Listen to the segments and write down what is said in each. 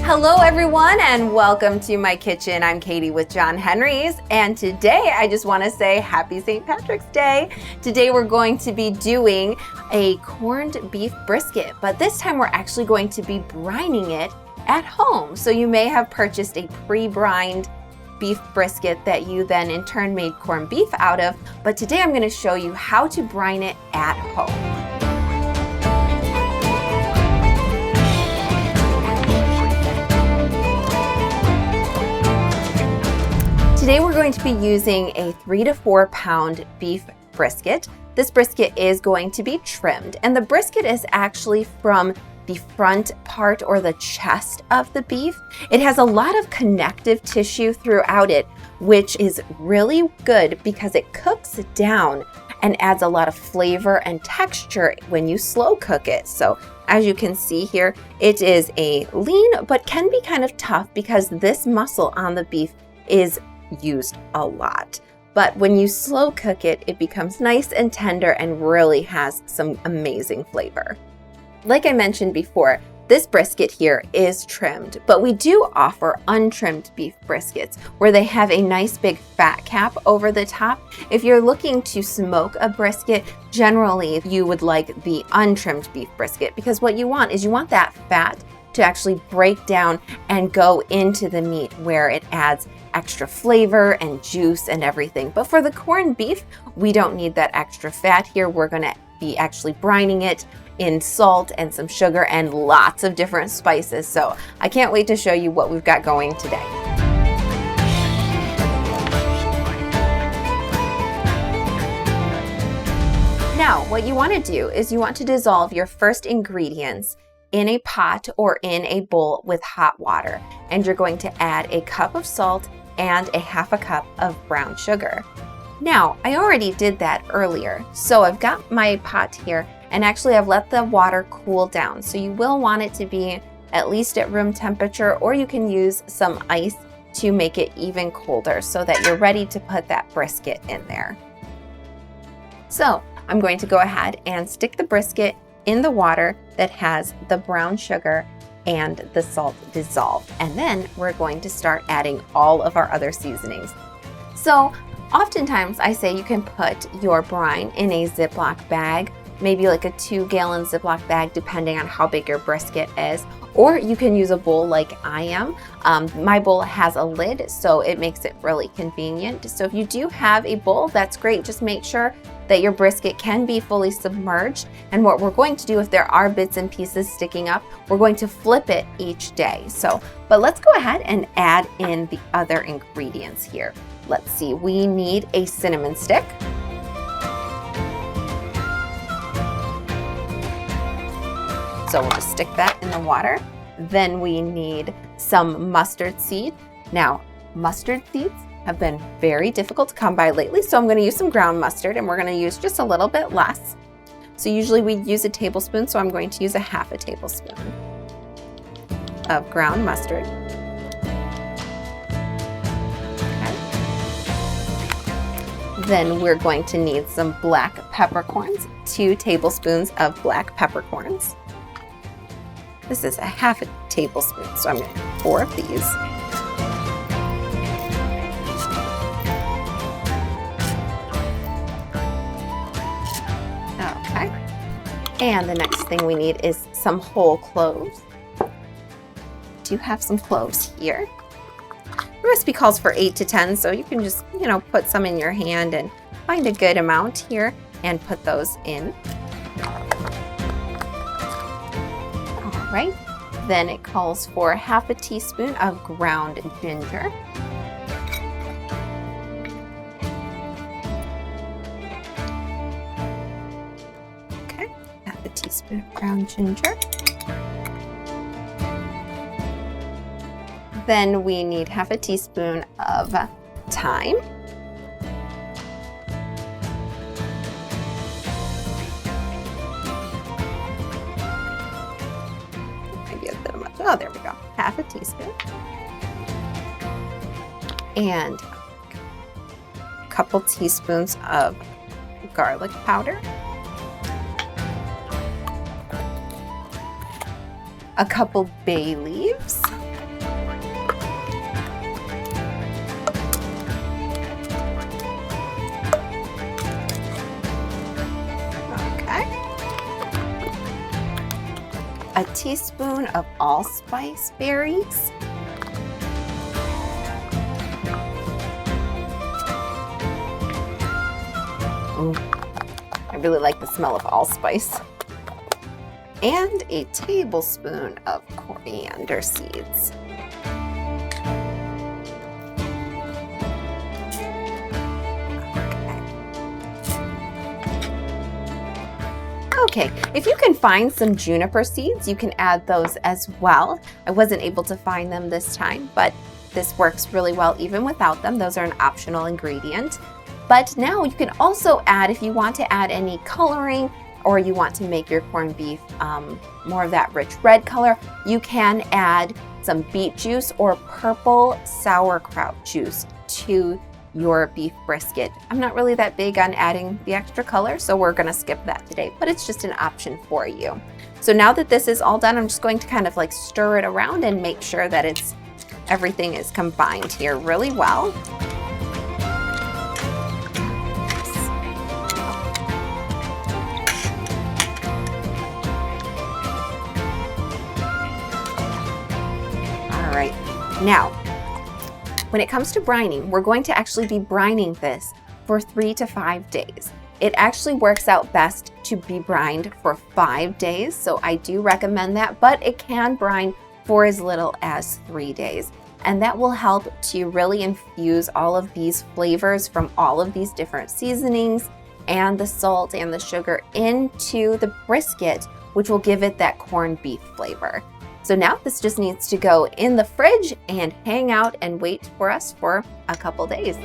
Hello everyone and welcome to my kitchen. I'm Katie with John Henry's, and today I just want to say happy St. Patrick's Day. Today we're going to be doing a corned beef brisket, but this time we're actually going to be brining it at home. So you may have purchased a pre-brined beef brisket that you then in turn made corned beef out of, but today I'm going to show you how to brine it at home. Today we're going to be using a 3 to 4 pound beef brisket. This brisket is going to be trimmed, and the brisket is actually from the front part or the chest of the beef. It has a lot of connective tissue throughout it, which is really good because it cooks down and adds a lot of flavor and texture when you slow cook it. So as you can see here, it is a lean but can be kind of tough because this muscle on the beef is used a lot. But when you slow cook it, it becomes nice and tender and really has some amazing flavor. Like I mentioned before, this brisket here is trimmed, but we do offer untrimmed beef briskets where they have a nice big fat cap over the top. If you're looking to smoke a brisket, generally you would like the untrimmed beef brisket because what you want is you want that fat to actually break down and go into the meat where it adds extra flavor and juice and everything. But for the corned beef, we don't need that extra fat here. We're gonna be actually brining it in salt and some sugar and lots of different spices. So I can't wait to show you what we've got going today. Now, what you want to do is you want to dissolve your first ingredients in a pot or in a bowl with hot water, and you're going to add a cup of salt and a half a cup of brown sugar. Now, I already did that earlier, so I've got my pot here, and actually I've let the water cool down. So you will want it to be at least at room temperature, or you can use some ice to make it even colder so that you're ready to put that brisket in there. So I'm going to go ahead and stick the brisket in the water that has the brown sugar and the salt dissolved. And then we're going to start adding all of our other seasonings. So oftentimes I say you can put your brine in a Ziploc bag, maybe like a 2-gallon Ziploc bag, depending on how big your brisket is. Or you can use a bowl like I am. My bowl has a lid, so it makes it really convenient. So if you do have a bowl, that's great. Just make sure that your brisket can be fully submerged. And what we're going to do, if there are bits and pieces sticking up, we're going to flip it each day. But let's go ahead and add in the other ingredients here. Let's see, we need a cinnamon stick. So we'll just stick that in the water. Then we need some mustard seed. Now, mustard seeds have been very difficult to come by lately, so I'm going to use some ground mustard, and we're going to use just a little bit less. So usually we use a tablespoon, so I'm going to use a half a tablespoon of ground mustard. Okay. Then we're going to need some black peppercorns, 2 tablespoons of black peppercorns. This is a half a tablespoon, so I'm going to do 4 of these. Okay. And the next thing we need is some whole cloves. I do have some cloves here. The recipe calls for 8 to 10, so you can just, put some in your hand and find a good amount here and put those in. All right. Then it calls for half a teaspoon of ground ginger. Okay, half a teaspoon of ground ginger. Then we need half a teaspoon of thyme. Maybe a bit much. Oh, there we go. Half a teaspoon. And a couple teaspoons of garlic powder. A couple bay leaves. A teaspoon of allspice berries. Ooh, I really like the smell of allspice. And a tablespoon of coriander seeds. Okay, if you can find some juniper seeds, you can add those as well. I wasn't able to find them this time, but this works really well even without them. Those are an optional ingredient. But now you can also add, if you want to add any coloring or you want to make your corned beef more of that rich red color, you can add some beet juice or purple sauerkraut juice to your beef brisket. I'm not really that big on adding the extra color, so we're gonna skip that today, but it's just an option for you. So now that this is all done, I'm just going to kind of like stir it around and make sure that everything is combined here really well. All right, now, when it comes to brining, we're going to actually be brining this for 3 to 5 days. It actually works out best to be brined for 5 days, so I do recommend that, but it can brine for as little as 3 days. And that will help to really infuse all of these flavors from all of these different seasonings and the salt and the sugar into the brisket, which will give it that corned beef flavor. So now this just needs to go in the fridge and hang out and wait for us for a couple days.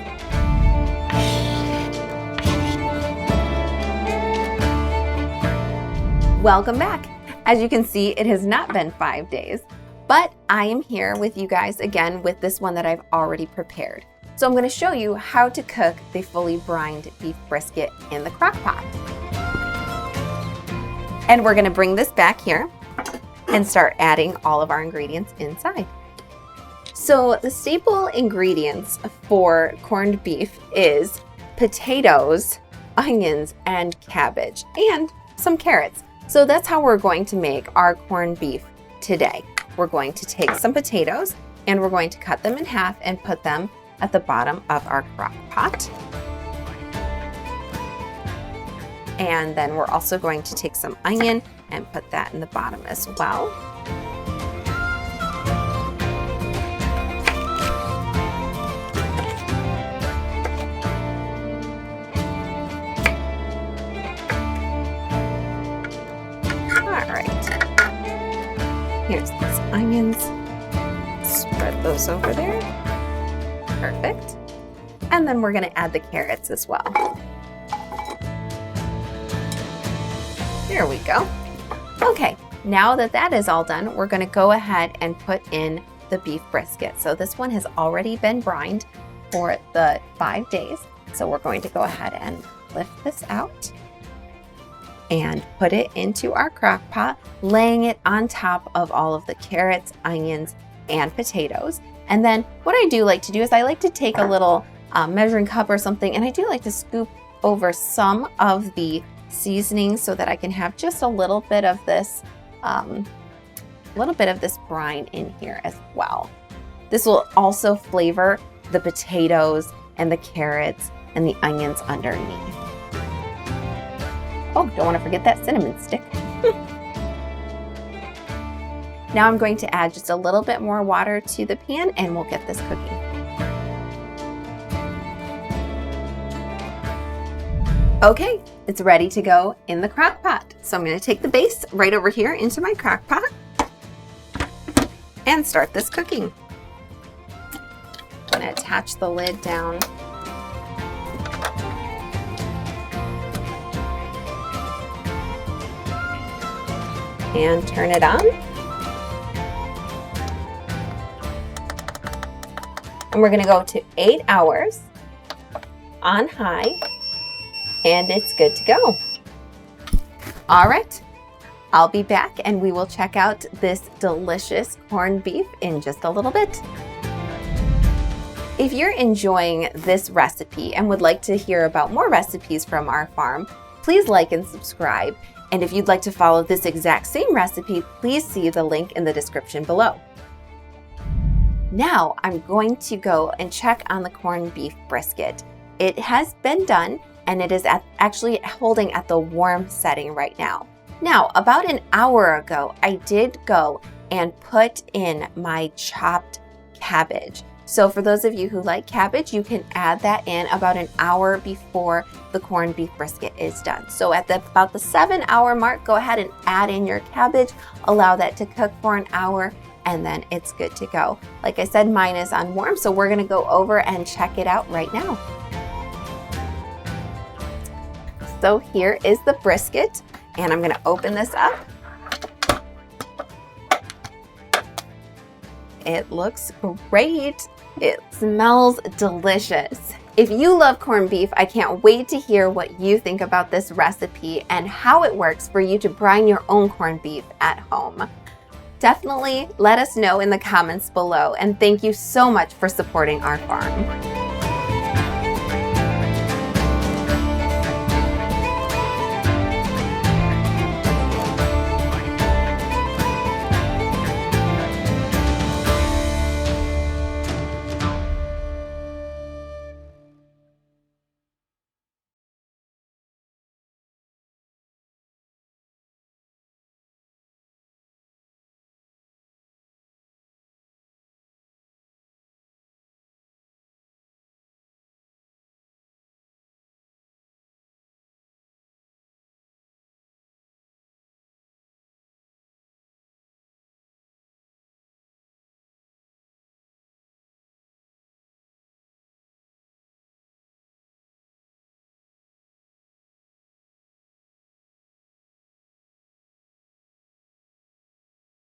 Welcome back. As you can see, it has not been 5 days, but I am here with you guys again with this one that I've already prepared. So I'm going to show you how to cook the fully brined beef brisket in the crock pot. And we're going to bring this back here and start adding all of our ingredients inside. So the staple ingredients for corned beef is potatoes, onions, and cabbage, and some carrots. So that's how we're going to make our corned beef today. We're going to take some potatoes and we're going to cut them in half and put them at the bottom of our crock pot. And then we're also going to take some onion and put that in the bottom as well. All right, here's these onions. Spread those over there. Perfect. And then we're going to add the carrots as well. There we go. Okay, now that that is all done, we're going to go ahead and put in the beef brisket. So this one has already been brined for the 5 days. So we're going to go ahead and lift this out and put it into our crock pot, laying it on top of all of the carrots, onions, and potatoes. And then what I do like to do is I like to take a little measuring cup or something, and I do like to scoop over some of the seasoning so that I can have just a little bit of this brine in here as well. This will also flavor the potatoes and the carrots and the onions underneath. Oh, don't want to forget that cinnamon stick. Now I'm going to add just a little bit more water to the pan and we'll get this cooking. Okay, it's ready to go in the crock pot. So I'm going to take the base right over here into my crock pot and start this cooking. attach the lid down. And turn it on. And we're gonna go to 8 hours on high, and it's good to go. All right, I'll be back and we will check out this delicious corned beef in just a little bit. If you're enjoying this recipe and would like to hear about more recipes from our farm, please like and subscribe. And if you'd like to follow this exact same recipe, please see the link in the description below. Now I'm going to go and check on the corned beef brisket. It has been done and it is actually holding at the warm setting right now. Now, about an hour ago, I did go and put in my chopped cabbage. So for those of you who like cabbage, you can add that in about an hour before the corned beef brisket is done. So at about the 7-hour mark, go ahead and add in your cabbage, allow that to cook for an hour, and then it's good to go. Like I said, mine is on warm, so we're gonna go over and check it out right now. So here is the brisket, and I'm gonna open this up. It looks great. It smells delicious. If you love corned beef, I can't wait to hear what you think about this recipe and how it works for you to brine your own corned beef at home. Definitely let us know in the comments below, and thank you so much for supporting our farm.